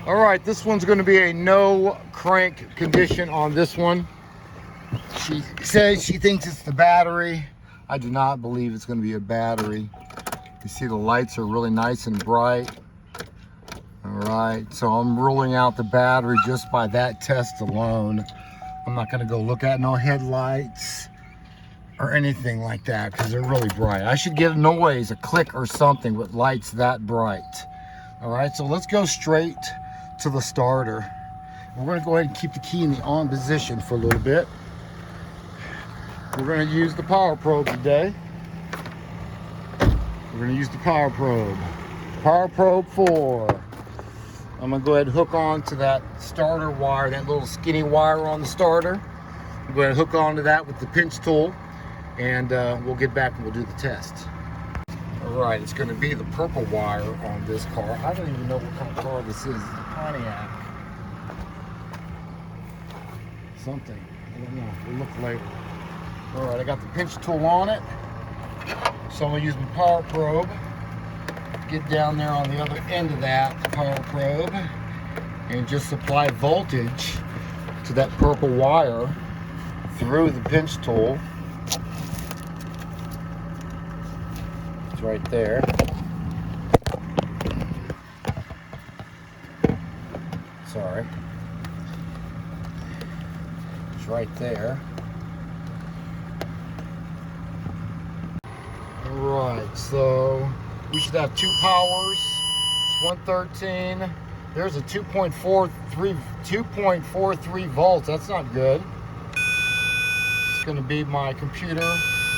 All right, this one's going to be a no crank condition on this one. She says she thinks it's the battery. I do not believe it's going to be a battery. You see the lights are really nice and bright. All right, so I'm ruling out the battery just by that test alone. I'm not going to go look at no headlights or anything like that because they're really bright. I should get a noise, a click or something with lights that bright. All right, so let's go straight to the starter. We're going to go ahead and keep the key in the on position for a little bit. We're going to use the power probe today. We're going to use the power probe. Power probe 4. I'm going to go ahead and hook on to that starter wire, that little skinny wire on the starter. I'm going to hook onto that with the pinch tool, and we'll get back and we'll do the test. All right, it's going to be the purple wire on this car. I don't even know what kind of car this is. It's a Pontiac. Something. I don't know. We'll look later. All right, I got the pinch tool on it. So I'm going to use my power probe. Get down there on the other end of that power probe and just supply voltage to that purple wire through the pinch tool. It's right there. Sorry. It's right there. Alright, so we should have 2 powers. It's 113. There's a 2.43 volts. That's not good. It's going to be my computer.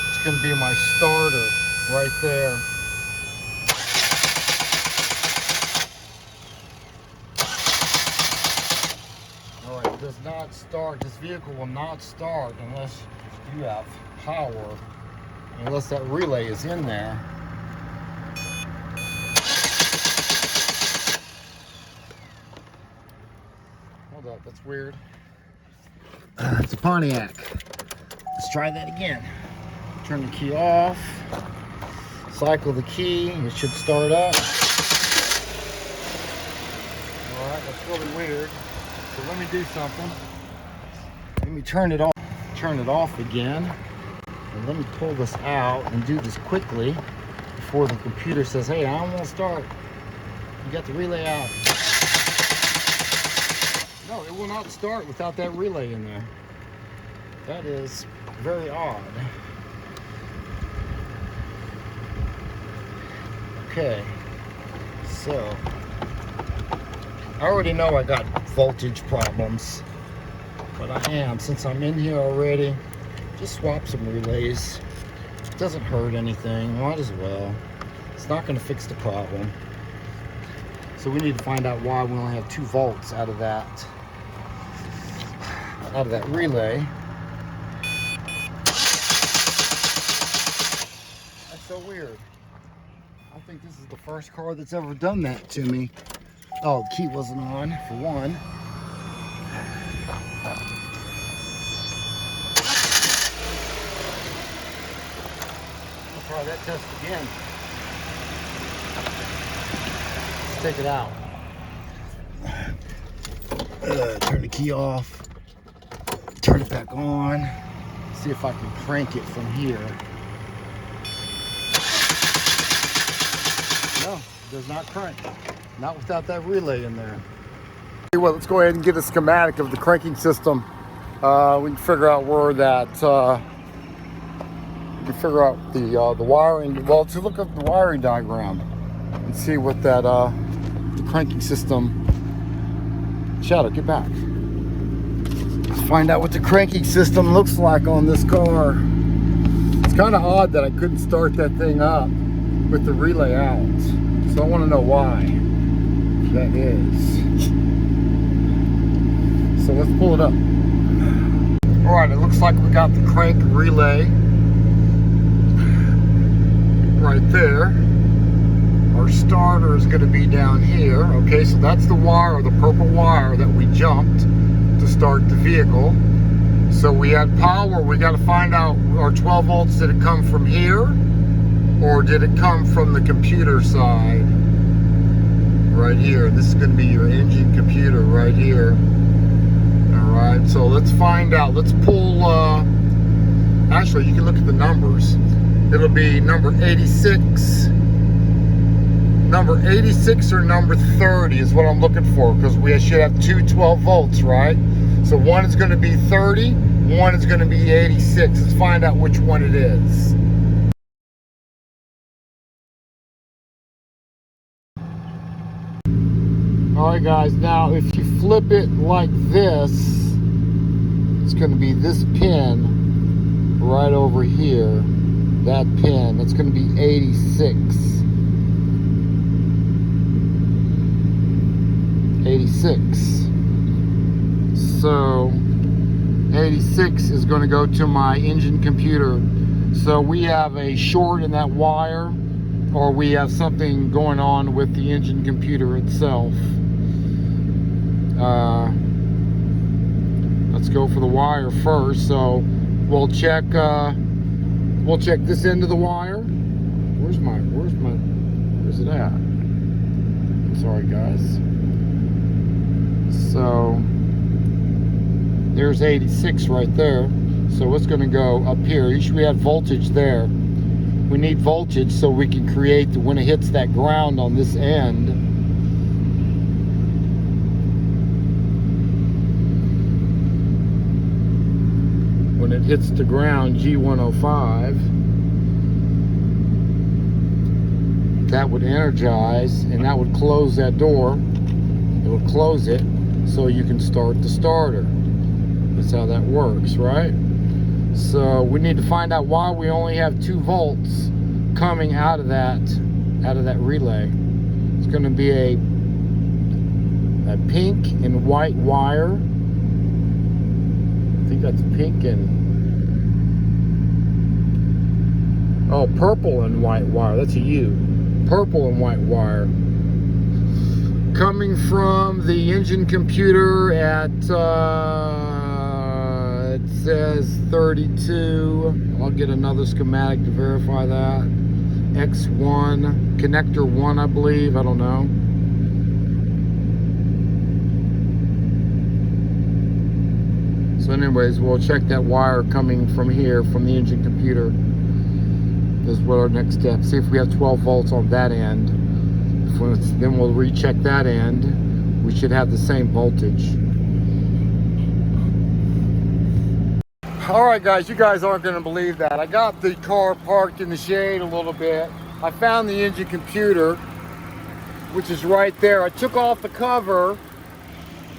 It's going to be my starter right there. Alright, it does not start. This vehicle will not start unless you have power. Unless that relay is in there. Hold up, that's weird. It's a Pontiac. Let's try that again. Turn the key off. Cycle the key. It should start up. Alright, that's really weird. So let me do something. Let me turn it off. Turn it off again. And let me pull this out and do this quickly before the computer says, hey, I don't want to start. You got the relay out. No, it will not start without that relay in there. That is very odd. Okay, so I already know I got voltage problems, but since I'm in here already, just swap some relays. It doesn't hurt anything, might as well. It's not going to fix the problem. So we need to find out why we only have 2 volts out of that relay. That's so weird. I think this is the first car that's ever done that to me. Oh, the key wasn't on, for one. Try that test again. Let's take it out. Turn the key off. Turn it back on. See if I can crank it from here. No, it does not crank. Not without that relay in there. Well, let's go ahead and get a schematic of the cranking system. We can figure out where that. You can figure out the wiring. Well, to look at the wiring diagram and see what that the cranking system. Shadow, get back. Let's find out what the cranking system looks like on this car. It's kind of odd that I couldn't start that thing up with the relay out. So I want to know why that is. So let's pull it up. All right, it looks like we got the crank relay right there. Our starter is going to be down here. Okay, so that's the wire, the purple wire that we jumped to start the vehicle. So we had power. We got to find out, our 12 volts, did it come from here or did it come from the computer side? right here. This is going to be your engine computer right here. All right, so let's find out. Let's pull, actually, you can look at the numbers. It'll be number 86. Number 86 or number 30 is what I'm looking for, because we should have two 12 volts, right? So one is going to be 30, one is going to be 86. Let's find out which one it is. Alright guys, now if you flip it like this, it's going to be this pin right over here. That pin, it's going to be 86. 86. So 86 is going to go to my engine computer. So we have a short in that wire, or we have something going on with the engine computer itself. Let's go for the wire first. So we'll check this end of the wire. Where's it at? Sorry guys. So there's 86 right there. So it's going to go up here. Usually we have voltage there. We need voltage so we can create when it hits that ground on this end. When it hits the ground, G105, that would energize and that would close that door. It will close it so you can start the starter. That's how that works, right? So we need to find out why we only have 2 volts coming out of that relay. It's going to be a pink and white wire. I think that's pink and purple and white wire. That's a U. Purple and white wire. Coming from the engine computer at it says 32. I'll get another schematic to verify that. X1, connector 1, I believe. I don't know. So anyways, we'll check that wire coming from here, from the engine computer. Is what our next step. See if we have 12 volts on that end. Then we'll recheck that end. We should have the same voltage. Alright guys, you guys aren't going to believe that. I got the car parked in the shade a little bit. I found the engine computer, which is right there. I took off the cover,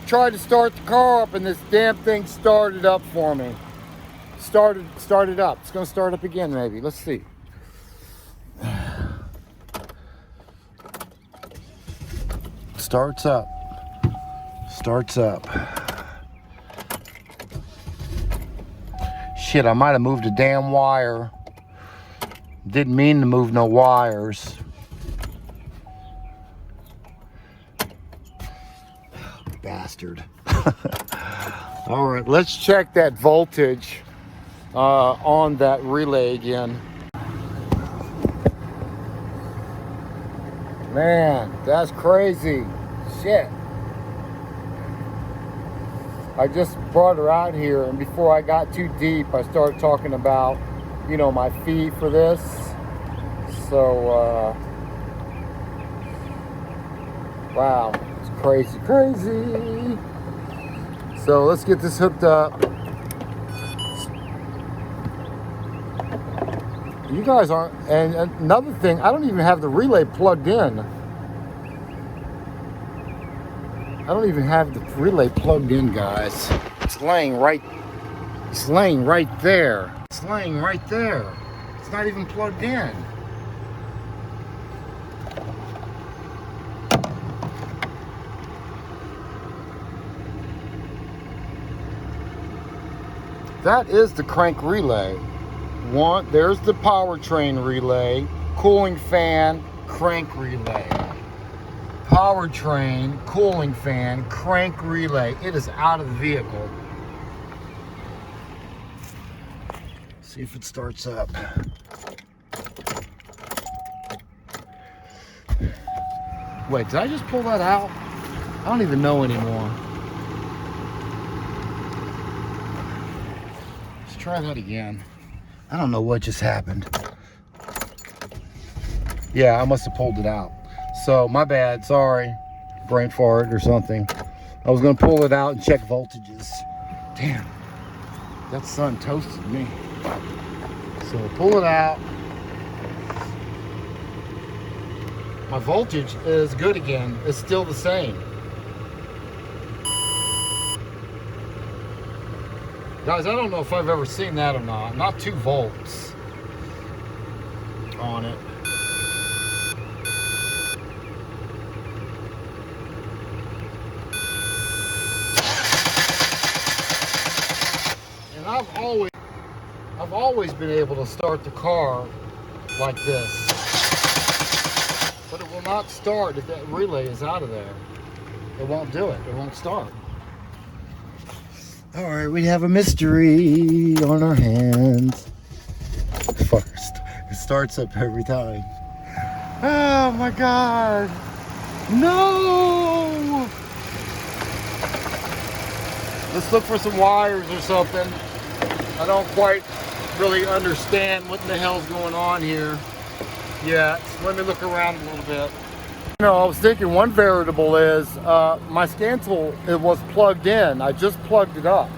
tried to start the car up, and this damn thing started up for me. Started up. It's going to start up again maybe. Let's see. Starts up. Shit, I might have moved a damn wire. Didn't mean to move no wires. Bastard. All right, let's check that voltage on that relay again. Man, that's crazy. Shit. I just brought her out here, and before I got too deep, I started talking about, you know, my fee for this. So, wow, it's crazy. So let's get this hooked up. You guys aren't, and another thing, I don't even have the relay plugged in. I don't even have the relay plugged in, guys. It's laying right there. It's laying right there. It's not even plugged in. That is the crank relay. There's the powertrain relay, cooling fan, crank relay. Powertrain, cooling fan, crank relay. It is out of the vehicle. See if it starts up. Wait, did I just pull that out? I don't even know anymore. Let's try that again. I don't know what just happened. Yeah, I must have pulled it out. So, my bad, sorry. Brain fart or something. I was gonna pull it out and check voltages. Damn, that sun toasted me. So, pull it out. My voltage is good again. It's still the same. Guys, I don't know if I've ever seen that or not. Not 2 volts on it. And I've always been able to start the car like this. But it will not start if that relay is out of there. It won't do it. It won't start. All right, we have a mystery on our hands. First, it starts up every time. Oh my God. No! Let's look for some wires or something. I don't quite really understand what the hell's going on here. Yeah, let me look around a little bit. You know, I was thinking one variable is my scan tool, it was plugged in. I just plugged it up.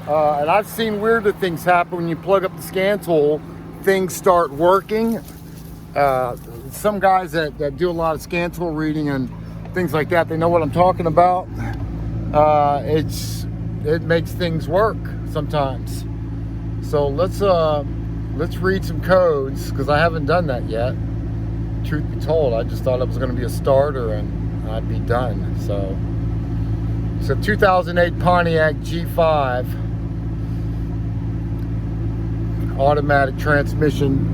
And I've seen weirder things happen when you plug up the scan tool, things start working. Some guys that do a lot of scan tool reading and things like that, they know what I'm talking about. It makes things work sometimes. So let's read some codes, because I haven't done that yet. Truth be told, I just thought it was going to be a starter and I'd be done. So it's a 2008 Pontiac G5 automatic transmission.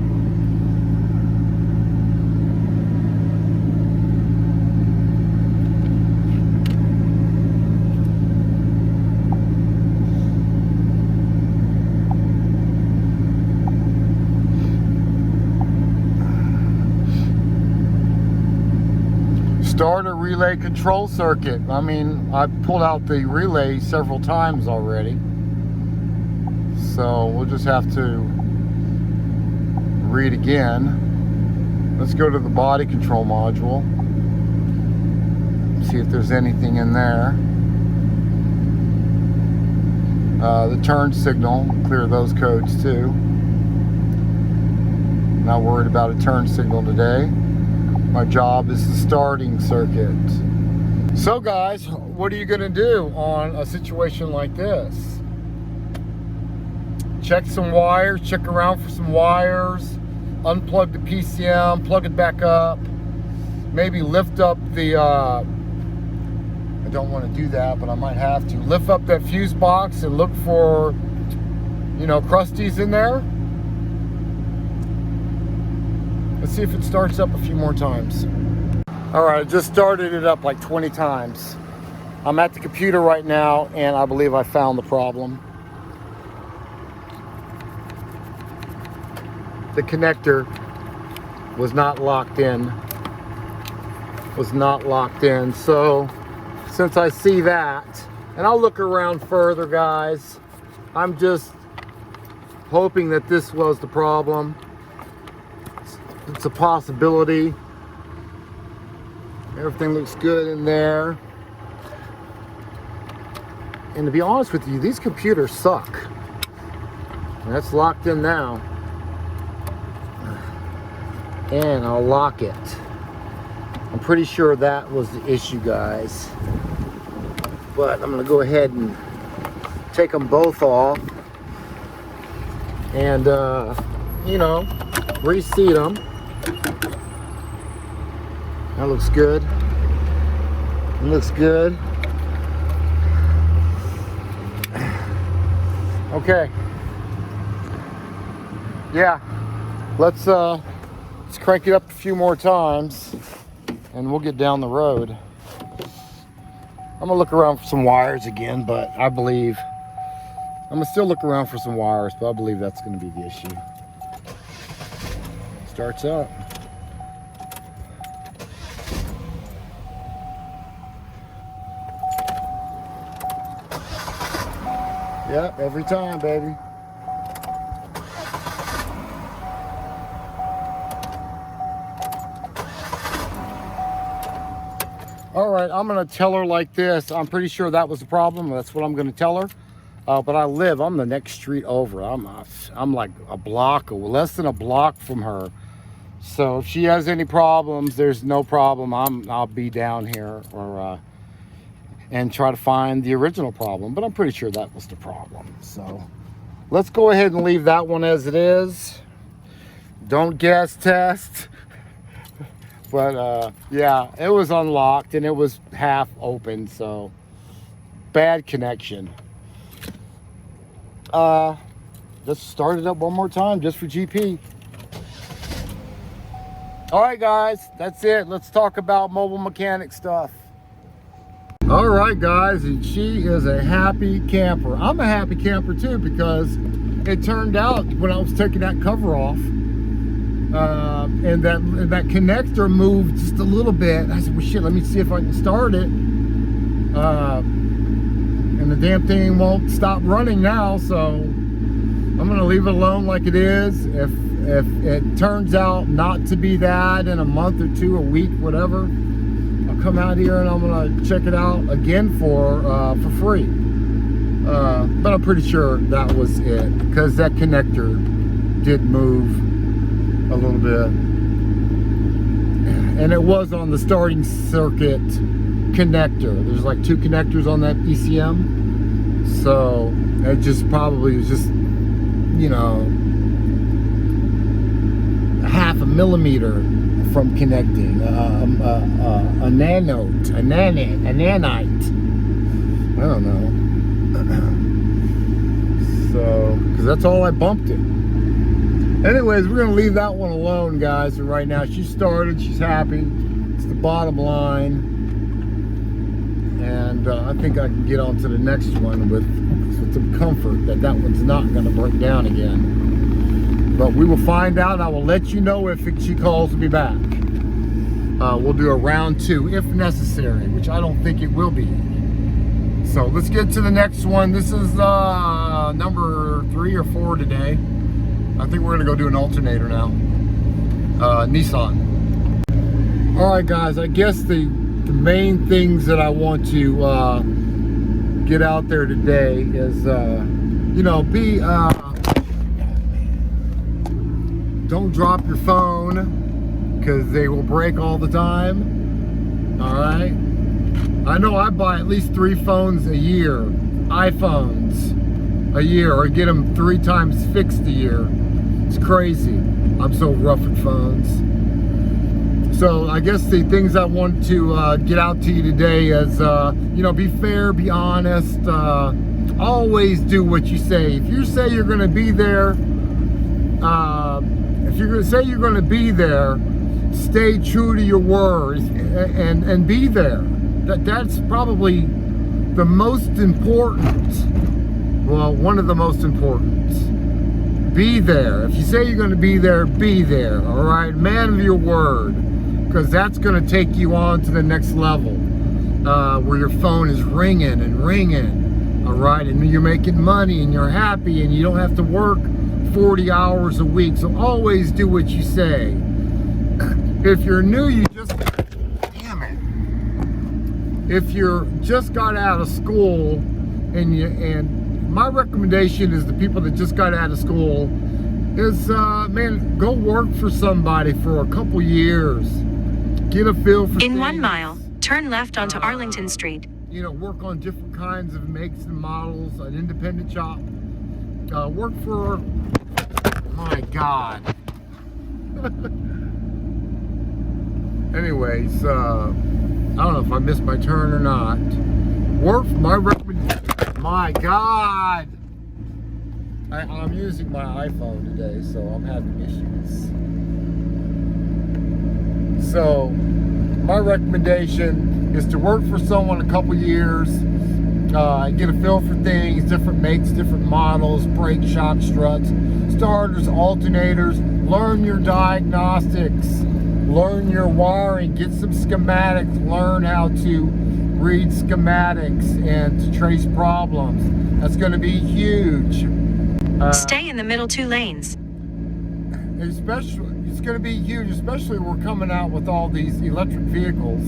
Starter relay control circuit. I mean, I pulled out the relay several times already. So we'll just have to read again. Let's go to the body control module. See if there's anything in there. The turn signal, clear those codes too. Not worried about a turn signal today. My job is the starting circuit. So guys, what are you gonna do on a situation like this? Check some wires, check around for some wires, unplug the PCM, plug it back up, maybe lift up the, I don't want to do that, but I might have to. Lift up that fuse box and look for, you know, crusties in there. Let's see if it starts up a few more times. All right, I just started it up like 20 times. I'm at the computer right now, and I believe I found the problem. The connector was not locked in. So since I see that, and I'll look around further, guys. I'm just hoping that this was the problem. It's a possibility. Everything looks good in there. And to be honest with you, these computers suck. And that's locked in now. And I'll lock it. I'm pretty sure that was the issue, guys. But I'm gonna go ahead and take them both off. And, you know, reseat them. That looks good. It looks good. Okay. Yeah. Let's crank it up a few more times and we'll get down the road. I'm gonna look around for some wires again, but I believe I'm gonna still look around for some wires, but I believe that's gonna be the issue. Starts up. Yep, every time, baby. All right, I'm gonna tell her like this. I'm pretty sure that was the problem. That's what I'm gonna tell her. But I'm the next street over. I'm like a block, or less than a block from her. So if she has any problems, there's no problem. I'll be down here and try to find the original problem. But I'm pretty sure that was the problem. So let's go ahead and leave that one as it is. Don't gas test. But yeah, it was unlocked and it was half open, so bad connection. Let's start it up one more time just for GP. All right, guys, that's it. Let's talk about mobile mechanic stuff. All right, guys, and she is a happy camper. I'm a happy camper too, because it turned out when I was taking that cover off, and that connector moved just a little bit. I said, well, shit, let me see if I can start it. And the damn thing won't stop running now, so I'm gonna leave it alone like it is. If it turns out not to be that in a month or two, a week, whatever, I'll come out here and I'm gonna check it out again for free. But I'm pretty sure that was it, because that connector did move a little bit, and it was on the starting circuit connector. There's like 2 connectors on that ECM, so it just probably was just, you know, half a millimeter from connecting. A nanite. I don't know. So, because that's all I bumped it. Anyways, we're gonna leave that one alone, guys. So right now, she started, she's happy. It's the bottom line. And I think I can get on to the next one with some comfort that one's not gonna break down again. But we will find out. I will let you know if she calls me back. We'll do a round 2 if necessary, which I don't think it will be. So let's get to the next one. This is number 3 or 4 today. I think we're gonna go do an alternator now. Nissan. All right, guys, I guess the main things that I want to get out there today is, you know, don't drop your phone, because they will break all the time. All right. I know I buy at least 3 phones a year, iPhones a year, or get them 3 times fixed a year. It's crazy. I'm so rough with phones. So I guess the things I want to get out to you today is, you know, be fair, be honest, always do what you say. If you say you're going to be there, stay true to your words and be there. That's probably the most important, well, one of the most important. Be there. If you say you're going to be there, all right? Man of your word, because that's going to take you on to the next level, where your phone is ringing and ringing, all right? And you're making money and you're happy and you don't have to work 40 hours a week. So always do what you say. If you're new, if you're just got out of school, and my recommendation is the people that just got out of school is, man, go work for somebody for a couple years. Get a feel for In things. 1 mile, turn left onto Arlington Street. You know, work on different kinds of makes and models, an independent shop. Work for, my God. Anyways, I don't know if I missed my turn or not. Work for my recommendation. My God. I'm using my iPhone today, so I'm having issues. So, my recommendation is to work for someone a couple years, and get a feel for things, different makes, different models, brake, shock, struts, starters, alternators. Learn your diagnostics, learn your wiring, get some schematics, learn how to read schematics and to trace problems. That's going to be huge. Stay in the middle 2 lanes. Especially, it's going to be huge, especially we're coming out with all these electric vehicles.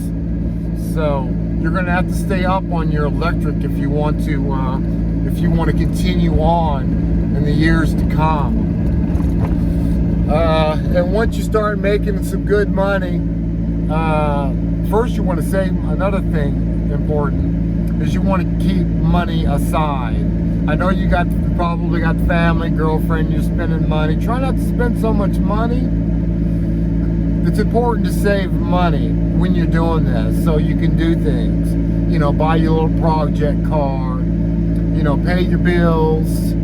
So you're going to have to stay up on your electric if you want to continue on in the years to come. And once you start making some good money, first you want to save. Another thing important is you want to keep money aside. I know you probably got family, girlfriend, you're spending money. Try not to spend so much money. It's important to save money when you're doing this so you can do things. You know, buy your little project car, you know, pay your bills,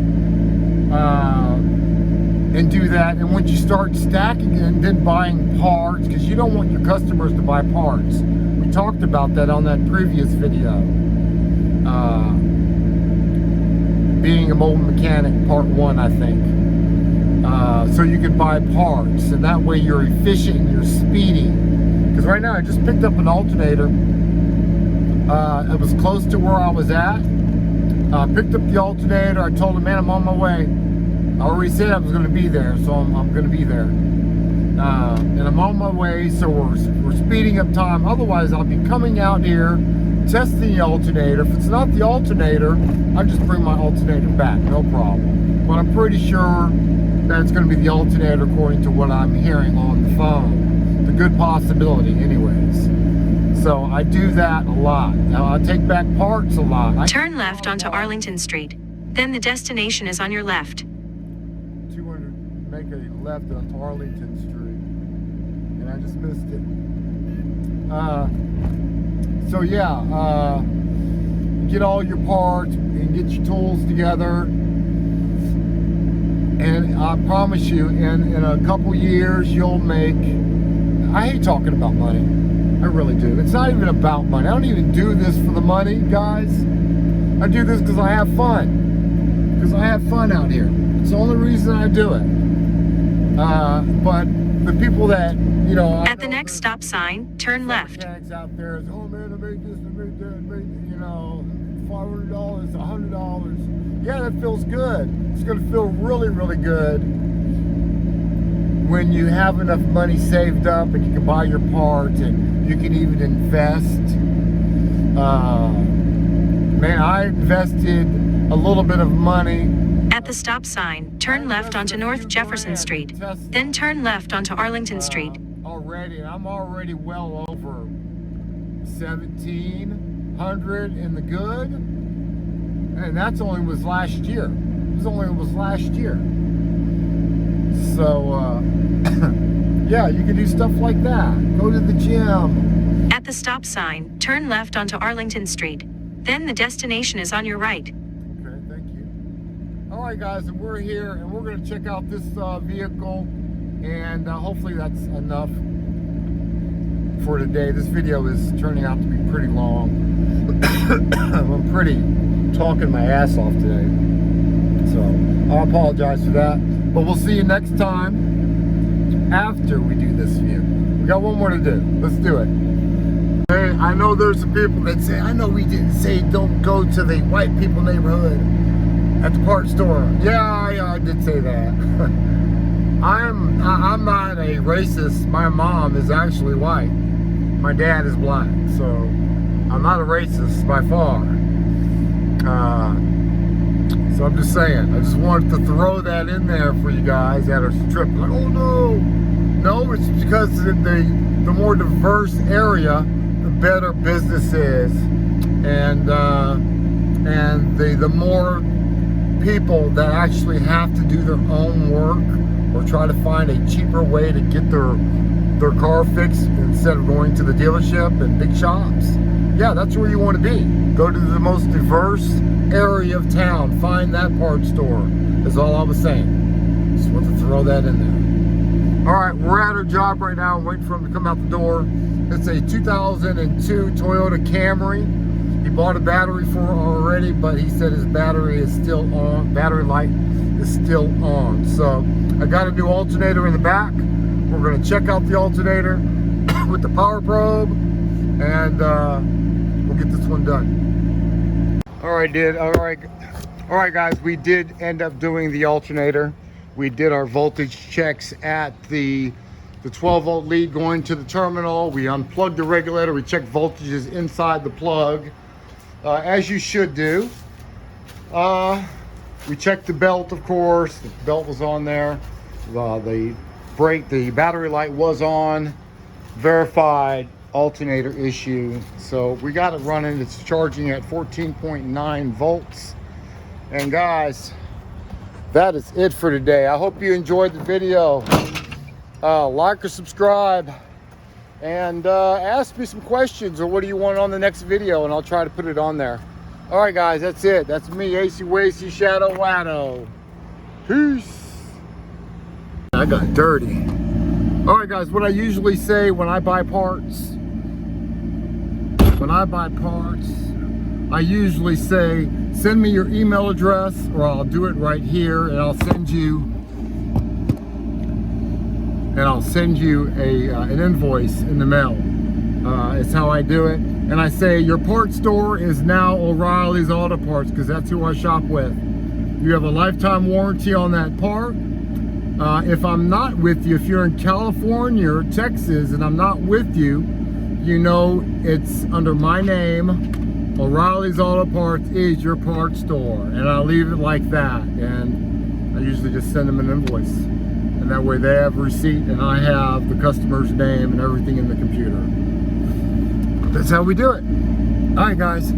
and do that. And once you start stacking and then buying parts, because you don't want your customers to buy parts. We talked about that on that previous video. Being a mobile mechanic, part 1, I think. So you can buy parts, and that way you're efficient and you're speedy. Because right now I just picked up an alternator. It was close to where I was at. Picked up the alternator. I told him, man, I'm on my way. I already said I was going to be there, so I'm going to be there. And I'm on my way, so we're speeding up time. Otherwise, I'll be coming out here, testing the alternator. If it's not the alternator, I'll just bring my alternator back, no problem. But I'm pretty sure that it's going to be the alternator according to what I'm hearing on the phone. It's a good possibility anyways. So I do that a lot. Now I take back parts a lot. Turn left onto Arlington Street. Then the destination is on your left. 200, make a left onto Arlington Street. And I just missed it. So yeah, get all your parts and get your tools together. And I promise you, in a couple years, you'll make... I hate talking about money. I really do. It's not even about money. I don't even do this for the money, guys. I do this because I have fun. Because I have fun out here. It's the only reason I do it. But the people that, you know... At the next stop sign, turn left. Mechanics out there is, oh man, I made this, I made that, I made, you know, $500, $100. Yeah, that feels good. It's going to feel really, really good when you have enough money saved up and you can buy your parts and you can even invest. Man, I invested a little bit of money. At the stop sign, turn left onto North Jefferson Street. Then turn left onto Arlington Street. Already, I'm already well over 1,700 in the good. And that's only was last year. This only was last year. So, yeah, you can do stuff like that. Go to the gym. At the stop sign, turn left onto Arlington Street. Then the destination is on your right. Okay, thank you. All right, guys, and we're here, and we're going to check out this vehicle, and hopefully that's enough for today. This video is turning out to be pretty long. I'm pretty talking my ass off today, so I apologize for that. But we'll see you next time after we do this vehicle. We got one more to do. Let's do it. Hey, I know there's some people that say, I know we didn't say don't go to the white people neighborhood at the parts store. Yeah, I did say that. I'm not a racist. My mom is actually white. My dad is black, so I'm not a racist by far. So I'm just saying, I just wanted to throw that in there for you guys that are tripping like, oh no. No, it's because the more diverse area, the better business is. And the more people that actually have to do their own work or try to find a cheaper way to get their car fixed instead of going to the dealership and big shops. Yeah, that's where you want to be. Go to the most diverse area of town. Find that parts store. That's all I was saying. Just want to throw that in there. All right, we're at our job right now. I'm waiting for him to come out the door. It's a 2002 Toyota Camry. He bought a battery for it already, but he said his battery is still on. Battery light is still on. So I got a new alternator in the back. We're going to check out the alternator with the power probe, and we'll get this one done. All right, guys, we did end up doing the alternator. We did our voltage checks at the 12 volt lead going to the terminal. We unplugged the regulator. We checked voltages inside the plug, as you should do. We checked the belt, of course. The belt was on there. The brake, the battery light was on. Verified alternator issue. So we got it running. It's charging at 14.9 volts. And guys, that is it for today. I hope you enjoyed the video. Like or subscribe, and ask me some questions, or what do you want on the next video, and I'll try to put it on there. All right, guys, that's it. That's me, AC Wacy Shadow Wado. Peace. I got dirty. All right, guys, what I usually say when I buy parts, I usually say, send me your email address, or I'll do it right here, and I'll send you an invoice in the mail. It's how I do it. And I say your part store is now O'Reilly's Auto Parts, because that's who I shop with. You have a lifetime warranty on that part. If I'm not with you, if you're in California or Texas and I'm not with you, you know it's under my name. O'Reilly's Auto Parts is your part store, and I leave it like that. And I usually just send them an invoice, and that way they have a receipt and I have the customer's name and everything in the computer. That's how we do it. All right, guys.